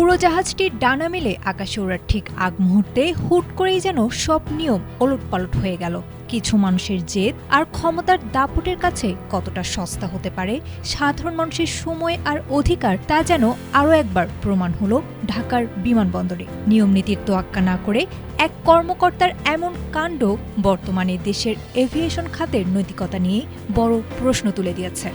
উড়োজাহাজটির ডানা মেলে আকাশে ওড়ার ঠিক আগ মুহূর্তে হুট করেই যেন সব নিয়ম ওলটপালট হয়ে গেল। কিছু মানুষের জেদ আর ক্ষমতার দাপটের কাছে কতটা সস্তা হতে পারে সাধারণ মানুষের সময় আর অধিকার, তা যেন আরও একবার প্রমাণ হলো ঢাকার বিমানবন্দরে। নিয়মনীতির তোয়াক্কা না করে এক কর্মকর্তার এমন কাণ্ড বর্তমানে দেশের এভিয়েশন খাতের নৈতিকতা নিয়ে বড় প্রশ্ন তুলে দিয়েছে।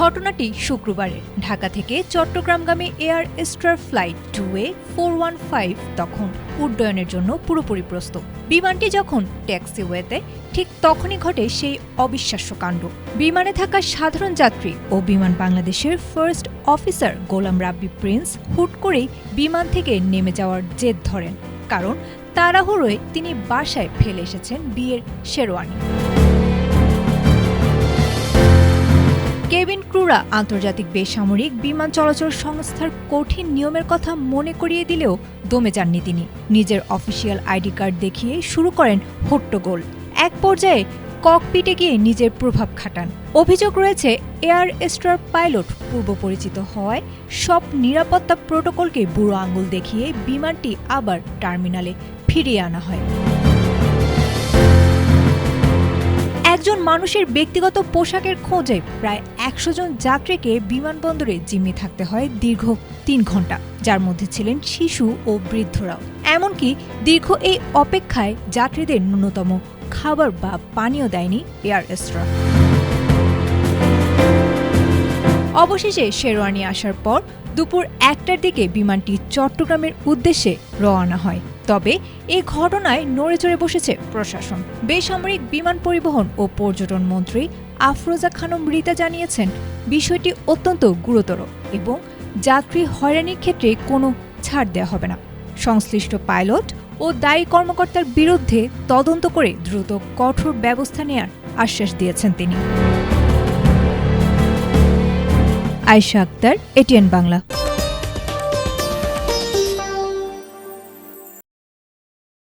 ঘটনাটি শুক্রবারের। ঢাকা থেকে চট্টগ্রামগামী এয়ার এস্ট্রা ফ্লাইট 2A415 তখন উড্ডয়নের জন্য পুরোপুরি প্রস্তুত। বিমানটি যখন ট্যাক্সিওয়েতে, ঠিক তখনই ঘটে সেই অবিশ্বাস্য কাণ্ড। বিমানে থাকা সাধারণ যাত্রী ও বিমান বাংলাদেশের first officer Golam Rabbi Prince হুট করেই বিমান থেকে নেমে যাওয়ার জেদ ধরেন, কারণ তাড়াহুড়োয় তিনি বাসায় ফেলে এসেছেন বিয়ের শেরওয়ানি। কেবিন ক্রুরা আন্তর্জাতিক বেসামরিক বিমান চলাচল সংস্থার কঠিন নিয়মের কথা মনে করিয়ে দিলেও দমে যাননি তিনি। নিজের অফিসিয়াল আইডি কার্ড দেখিয়ে শুরু করেন হট্টগোল। এক পর্যায়ে ককপিটে গিয়ে নিজের প্রভাব খাটান। অভিযোগ রয়েছে, এয়ার এস্ট্রার পাইলট পূর্ব পরিচিত হওয়ায় সব নিরাপত্তা প্রোটোকলকে বুড়ো আঙুল দেখিয়ে বিমানটি আবার টার্মিনালে ফিরিয়ে আনা হয়। একজন মানুষের ব্যক্তিগত পোশাকের খোঁজে প্রায় 100 জন যাত্রীকে বিমানবন্দরে জিম্মি থাকতে হয় দীর্ঘ 3 ঘন্টা, যার মধ্যে ছিলেন শিশু ও বৃদ্ধরাও। এমনকি দীর্ঘ এই অপেক্ষায় যাত্রীদের ন্যূনতম খাবার বা পানীয় দেয়নি এয়ার এস্ট্রা। অবশেষে শেরওয়ানি আসার পর দুপুর 1টার দিকে বিমানটি চট্টগ্রামের উদ্দেশ্যে রওনা হয়। তবে এই ঘটনায় নড়েচড়ে বসেছে প্রশাসন। বেসামরিক বিমান পরিবহন ও পর্যটন মন্ত্রী আফরোজা খানম রিতা জানিয়েছেন, বিষয়টি অত্যন্ত গুরুতর এবং যাত্রী হয়রানির ক্ষেত্রে কোনো ছাড় দেওয়া হবে না। সংশ্লিষ্ট পাইলট ও দায়ী কর্মকর্তার বিরুদ্ধে তদন্ত করে দ্রুত কঠোর ব্যবস্থা নেয়ার আশ্বাস দিয়েছেন তিনি। আয়েশা আক্তার, এটিএন বাংলা।